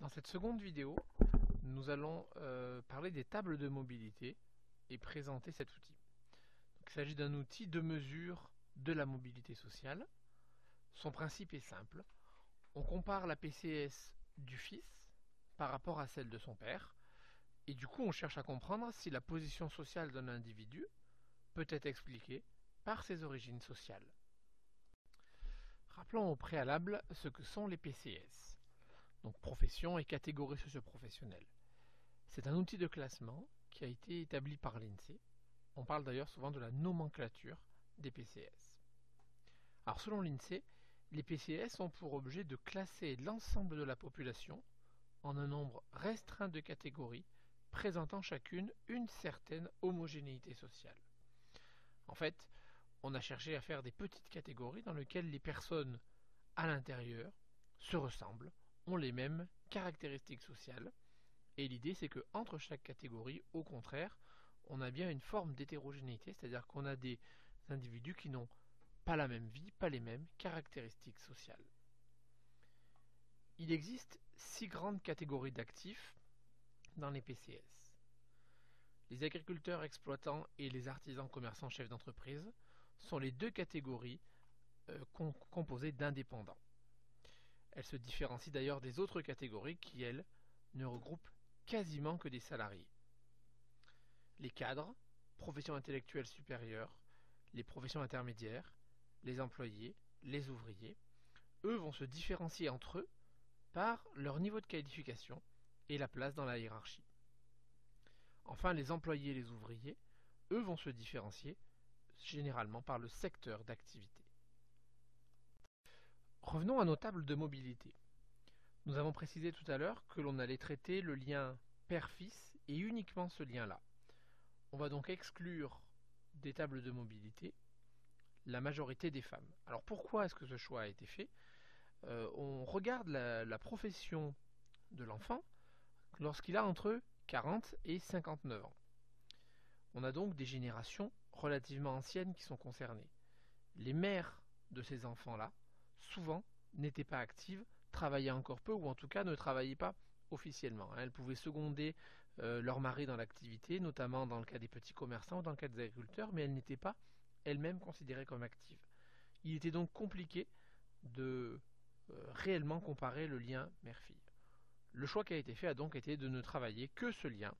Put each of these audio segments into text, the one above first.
Dans cette seconde vidéo, nous allons parler des tables de mobilité et présenter cet outil. Donc, il s'agit d'un outil de mesure de la mobilité sociale. Son principe est simple. On compare la PCS du fils par rapport à celle de son père, et du coup on cherche à comprendre si la position sociale d'un individu peut être expliquée par ses origines sociales. Rappelons au préalable ce que sont les PCS. Donc profession et catégorie socio-professionnelle. C'est un outil de classement qui a été établi par l'INSEE. On parle d'ailleurs souvent de la nomenclature des PCS. Alors selon l'INSEE, les PCS ont pour objet de classer l'ensemble de la population en un nombre restreint de catégories présentant chacune une certaine homogénéité sociale. En fait, on a cherché à faire des petites catégories dans lesquelles les personnes à l'intérieur se ressemblent, ont les mêmes caractéristiques sociales, et l'idée c'est que entre chaque catégorie, au contraire, on a bien une forme d'hétérogénéité, c'est-à-dire qu'on a des individus qui n'ont pas la même vie, pas les mêmes caractéristiques sociales. Il existe 6 grandes catégories d'actifs dans les PCS. Les agriculteurs exploitants et les artisans commerçants chefs d'entreprise sont les deux catégories composées d'indépendants. Elles se différencient d'ailleurs des autres catégories qui, elles, ne regroupent quasiment que des salariés. Les cadres, professions intellectuelles supérieures, les professions intermédiaires, les employés, les ouvriers, eux vont se différencier entre eux par leur niveau de qualification et la place dans la hiérarchie. Enfin, les employés et les ouvriers, eux vont se différencier généralement par le secteur d'activité. Revenons à nos tables de mobilité. Nous avons précisé tout à l'heure que l'on allait traiter le lien père-fils et uniquement ce lien-là. On va donc exclure des tables de mobilité la majorité des femmes. Alors pourquoi est-ce que ce choix a été fait ? On regarde la profession de l'enfant lorsqu'il a entre 40 et 59 ans. On a donc des générations relativement anciennes qui sont concernées. Les mères de ces enfants-là, souvent, n'étaient pas actives, travaillaient encore peu, ou en tout cas ne travaillaient pas officiellement. Elles pouvaient seconder leur mari dans l'activité, notamment dans le cas des petits commerçants ou dans le cas des agriculteurs, mais elles n'étaient pas elles-mêmes considérées comme actives. Il était donc compliqué de réellement comparer le lien mère-fille. Le choix qui a été fait a donc été de ne travailler que ce lien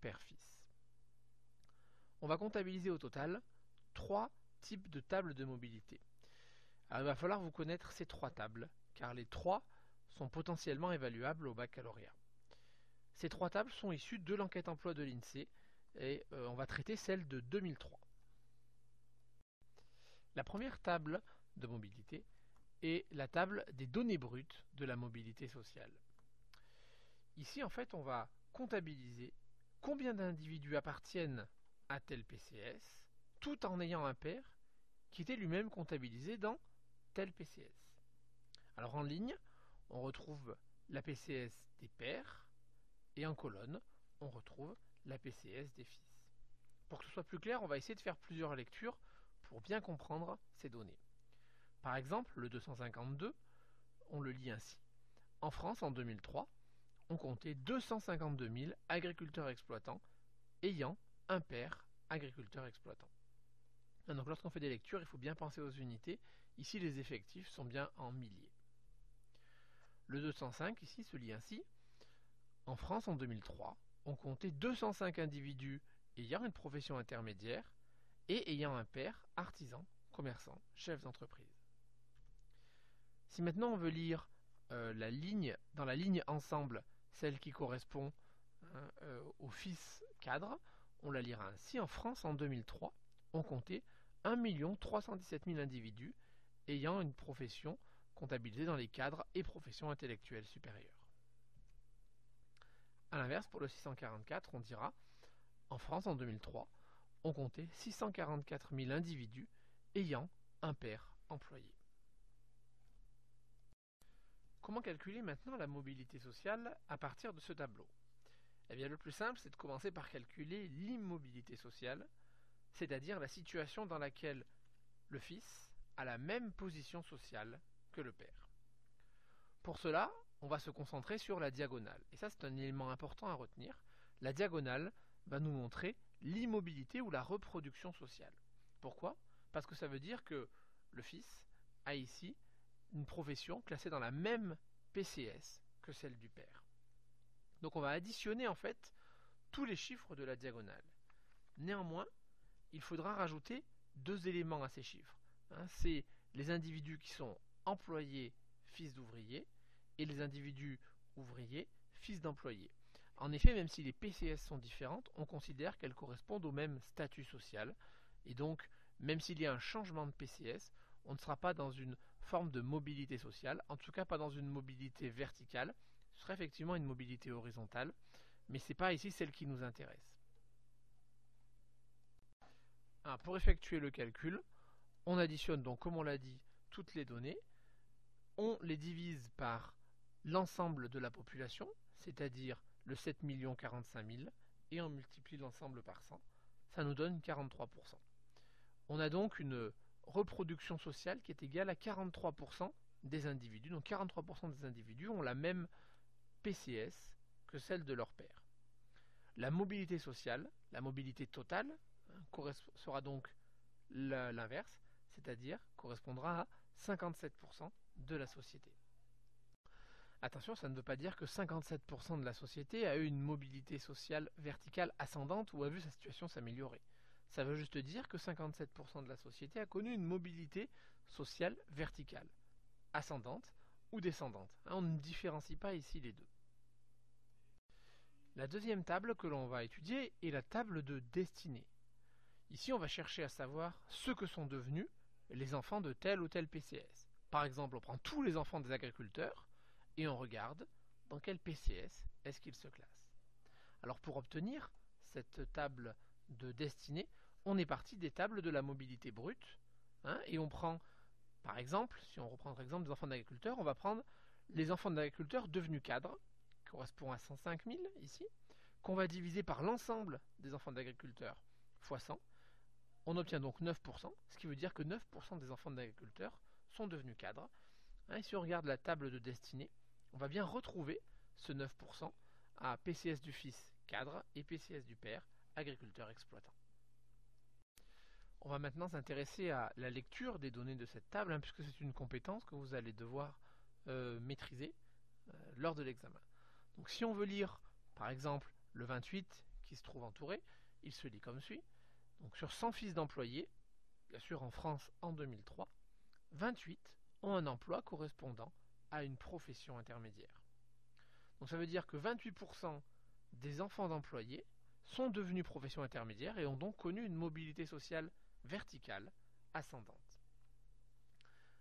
père-fils. On va comptabiliser au total 3 types de tables de mobilité. Alors il va falloir vous connaître ces 3 tables, car les 3 sont potentiellement évaluables au baccalauréat. Ces 3 tables sont issues de l'enquête emploi de l'INSEE, et on va traiter celle de 2003. La première table de mobilité est la table des données brutes de la mobilité sociale. Ici, en fait, on va comptabiliser combien d'individus appartiennent à tel PCS, tout en ayant un père qui était lui-même comptabilisé dans tel PCS. Alors en ligne, on retrouve la PCS des pères, et en colonne, on retrouve la PCS des fils. Pour que ce soit plus clair, on va essayer de faire plusieurs lectures pour bien comprendre ces données. Par exemple, le 252, on le lit ainsi. En France, en 2003, on comptait 252 000 agriculteurs exploitants ayant un père agriculteur exploitant. Donc lorsqu'on fait des lectures, il faut bien penser aux unités. Ici, les effectifs sont bien en milliers. Le 205, ici, se lit ainsi. En France, en 2003, on comptait 205 individus ayant une profession intermédiaire et ayant un père artisan, commerçant, chef d'entreprise. Si maintenant on veut lire dans la ligne ensemble, celle qui correspond au fils cadre, on la lira ainsi. En France, en 2003, on comptait 1 317 000 individus ayant une profession comptabilisée dans les cadres et professions intellectuelles supérieures. A l'inverse, pour le 644, on dira en France, en 2003, on comptait 644 000 individus ayant un père employé. Comment calculer maintenant la mobilité sociale à partir de ce tableau ? Eh bien, le plus simple, c'est de commencer par calculer l'immobilité sociale, c'est-à-dire la situation dans laquelle le fils a la même position sociale que le père. Pour cela, on va se concentrer sur la diagonale. Et ça, c'est un élément important à retenir. La diagonale va nous montrer l'immobilité ou la reproduction sociale. Pourquoi? Parce que ça veut dire que le fils a ici une profession classée dans la même PCS que celle du père. Donc on va additionner en fait tous les chiffres de la diagonale. Néanmoins, il faudra rajouter deux éléments à ces chiffres. C'est les individus qui sont employés, fils d'ouvriers, et les individus ouvriers, fils d'employés. En effet, même si les PCS sont différentes, on considère qu'elles correspondent au même statut social, et donc, même s'il y a un changement de PCS, on ne sera pas dans une forme de mobilité sociale, en tout cas pas dans une mobilité verticale, ce serait effectivement une mobilité horizontale, mais ce n'est pas ici celle qui nous intéresse. Pour effectuer le calcul, on additionne donc, comme on l'a dit, toutes les données, on les divise par l'ensemble de la population, c'est-à-dire le 7 045 000, et on multiplie l'ensemble par 100, ça nous donne 43%. On a donc une reproduction sociale qui est égale à 43% des individus. Donc 43% des individus ont la même PCS que celle de leur père. La mobilité sociale, la mobilité totale, sera donc l'inverse, c'est-à-dire correspondra à 57% de la société. Attention, ça ne veut pas dire que 57% de la société a eu une mobilité sociale verticale ascendante ou a vu sa situation s'améliorer. Ça veut juste dire que 57% de la société a connu une mobilité sociale verticale, ascendante ou descendante. On ne différencie pas ici les deux. La deuxième table que l'on va étudier est la table de destinée. Ici, on va chercher à savoir ce que sont devenus les enfants de tel ou tel PCS. Par exemple, on prend tous les enfants des agriculteurs et on regarde dans quel PCS est-ce qu'ils se classent. Alors pour obtenir cette table de destinée, on est parti des tables de la mobilité brute, et on prend, par exemple, si on reprend l'exemple des enfants d'agriculteurs, on va prendre les enfants d'agriculteurs devenus cadres, qui correspond à 105 000 ici, qu'on va diviser par l'ensemble des enfants d'agriculteurs fois 100. On obtient donc 9%, ce qui veut dire que 9% des enfants d'agriculteurs sont devenus cadres. Et si on regarde la table de destinée, on va bien retrouver ce 9% à PCS du fils cadre et PCS du père agriculteur exploitant. On va maintenant s'intéresser à la lecture des données de cette table, puisque c'est une compétence que vous allez devoir maîtriser lors de l'examen. Donc si on veut lire par exemple le 28 qui se trouve entouré, il se lit comme suit. Donc sur 100 fils d'employés, bien sûr en France en 2003, 28 ont un emploi correspondant à une profession intermédiaire. Donc ça veut dire que 28% des enfants d'employés sont devenus professions intermédiaires et ont donc connu une mobilité sociale verticale ascendante.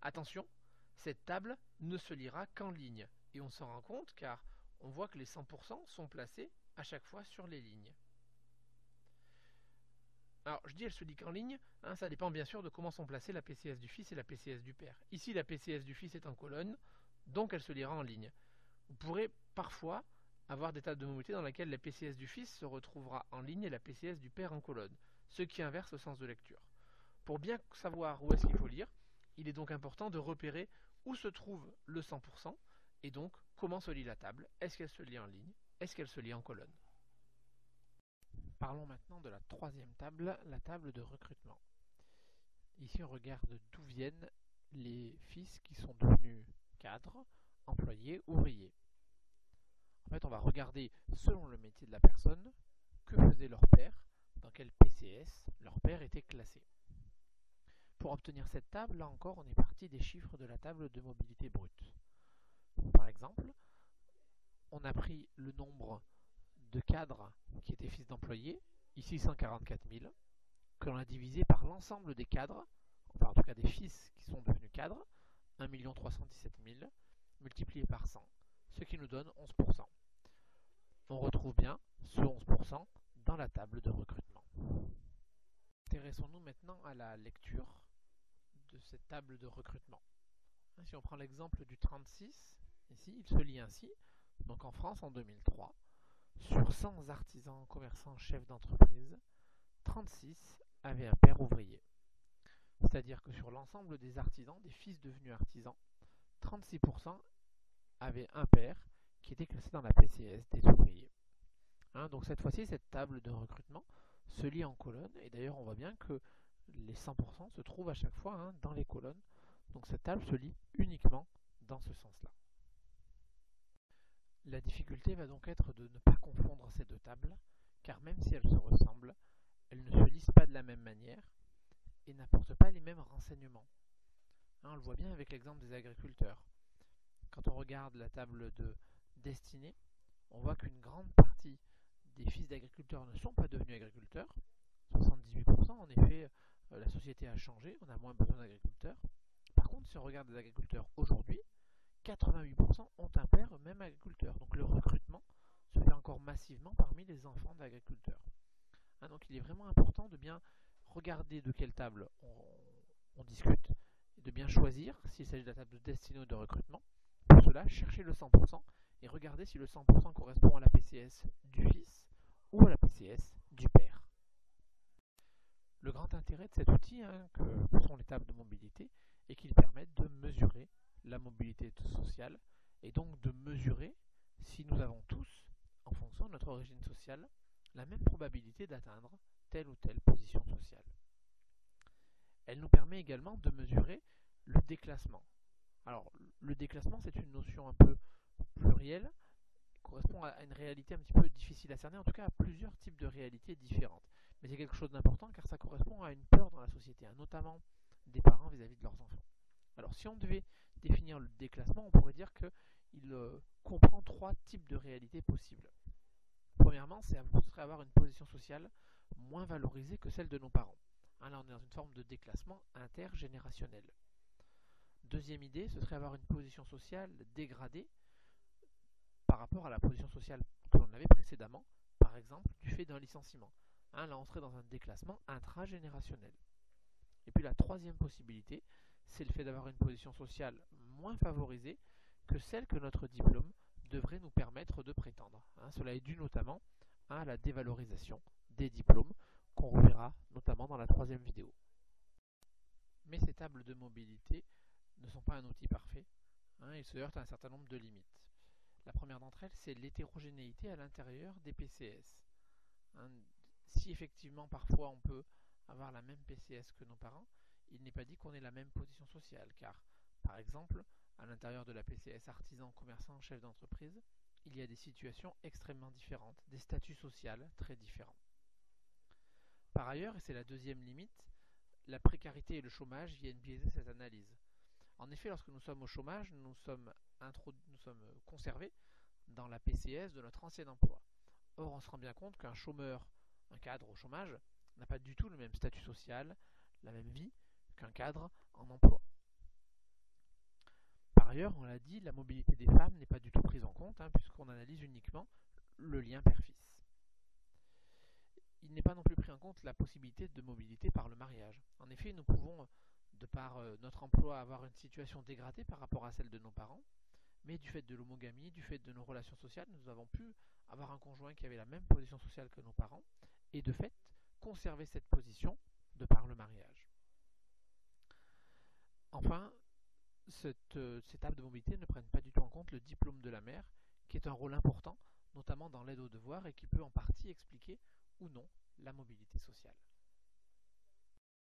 Attention, cette table ne se lira qu'en ligne et on s'en rend compte car on voit que les 100% sont placés à chaque fois sur les lignes. Alors je dis elle se lit qu'en ligne, ça dépend bien sûr de comment sont placées la PCS du fils et la PCS du père. Ici la PCS du fils est en colonne, donc elle se lira en ligne. Vous pourrez parfois avoir des tables de mobilité dans lesquelles la PCS du fils se retrouvera en ligne et la PCS du père en colonne, ce qui inverse le sens de lecture. Pour bien savoir où est-ce qu'il faut lire, il est donc important de repérer où se trouve le 100% et donc comment se lit la table. Est-ce qu'elle se lit en ligne? Est-ce qu'elle se lit en colonne? Parlons maintenant de la troisième table, la table de recrutement. Ici on regarde d'où viennent les fils qui sont devenus cadres, employés, ouvriers. En fait on va regarder selon le métier de la personne, que faisait leur père, dans quel PCS leur père était classé. Pour obtenir cette table, là encore, on est parti des chiffres de la table de mobilité brute. Par exemple, on a pris le nombre de cadres qui étaient fils d'employés, ici 144 000, que l'on a divisé par l'ensemble des cadres, enfin en tout cas des fils qui sont devenus cadres, 1 317 000, multiplié par 100, ce qui nous donne 11%. On retrouve bien ce 11% dans la table de recrutement. Intéressons-nous maintenant à la lecture de cette table de recrutement. Si on prend l'exemple du 36, ici, il se lit ainsi. Donc en France, en 2003, sur 100 artisans, commerçants, chefs d'entreprise, 36 avaient un père ouvrier. C'est-à-dire que sur l'ensemble des artisans, des fils devenus artisans, 36% avait un père qui était classé dans la PCS des ouvriers. Donc cette fois-ci, cette table de recrutement se lit en colonnes, et d'ailleurs on voit bien que les 100% se trouvent à chaque fois dans les colonnes. Donc cette table se lit uniquement dans ce sens-là. La difficulté va donc être de ne pas confondre ces deux tables, car même si elles se ressemblent, elles ne se lisent pas de la même manière et n'apportent pas les mêmes renseignements. On le voit bien avec l'exemple des agriculteurs. Quand on regarde la table de destinée, on voit qu'une grande partie des fils d'agriculteurs ne sont pas devenus agriculteurs. 78%, en effet, la société a changé, on a moins besoin d'agriculteurs. Par contre, si on regarde les agriculteurs aujourd'hui, 88% ont un père même agriculteur. Donc le recrutement se fait encore massivement parmi les enfants d'agriculteurs. Donc il est vraiment important de bien regarder de quelle table on discute, et de bien choisir s'il s'agit de la table de destinée ou de recrutement. Pour cela, cherchez le 100% et regardez si le 100% correspond à la PCS du fils ou à la PCS du père. Le grand intérêt de cet outil, que sont les tables de mobilité, est qu'ils permettent de mesurer la mobilité sociale et donc de mesurer si nous avons tous, en fonction de notre origine sociale, la même probabilité d'atteindre telle ou telle position sociale. Elle nous permet également de mesurer le déclassement. Alors, le déclassement, c'est une notion un peu plurielle, qui correspond à une réalité un petit peu difficile à cerner, en tout cas à plusieurs types de réalités différentes. Mais c'est quelque chose d'important car ça correspond à une peur dans la société, notamment des parents vis-à-vis de leurs enfants. Alors, si on devait définir le déclassement, on pourrait dire qu'il comprend trois types de réalités possibles. Premièrement, ce serait avoir une position sociale moins valorisée que celle de nos parents. Là, on est dans une forme de déclassement intergénérationnel. Deuxième idée, ce serait avoir une position sociale dégradée par rapport à la position sociale que l'on avait précédemment, par exemple du fait d'un licenciement. Là, on serait dans un déclassement intragénérationnel. Et puis la troisième possibilité, c'est le fait d'avoir une position sociale moins favorisée que celle que notre diplôme devrait nous permettre de prétendre. Cela est dû notamment à la dévalorisation des diplômes qu'on reverra notamment dans la troisième vidéo. Mais ces tables de mobilité ne sont pas un outil parfait. Ils se heurtent à un certain nombre de limites. La première d'entre elles, c'est l'hétérogénéité à l'intérieur des PCS. Si effectivement parfois on peut avoir la même PCS que nos parents, il n'est pas dit qu'on ait la même position sociale, car par exemple, à l'intérieur de la PCS artisan, commerçant, chef d'entreprise, il y a des situations extrêmement différentes, des statuts sociaux très différents. Par ailleurs, et c'est la deuxième limite, la précarité et le chômage viennent biaiser cette analyse. En effet, lorsque nous sommes au chômage, nous sommes conservés dans la PCS de notre ancien emploi. Or, on se rend bien compte qu'un chômeur, un cadre au chômage, n'a pas du tout le même statut social, la même vie qu'un cadre en emploi. Par ailleurs, on l'a dit, la mobilité des femmes n'est pas du tout prise en compte, puisqu'on analyse uniquement le lien père-fils. Il n'est pas non plus pris en compte la possibilité de mobilité par le mariage. En effet, nous pouvons, de par notre emploi, avoir une situation dégradée par rapport à celle de nos parents, mais du fait de l'homogamie, du fait de nos relations sociales, nous avons pu avoir un conjoint qui avait la même position sociale que nos parents, et de fait, conserver cette position de par le mariage. Enfin, ces tables de mobilité ne prennent pas du tout en compte le diplôme de la mère, qui est un rôle important, notamment dans l'aide aux devoirs, et qui peut en partie expliquer ou non la mobilité sociale.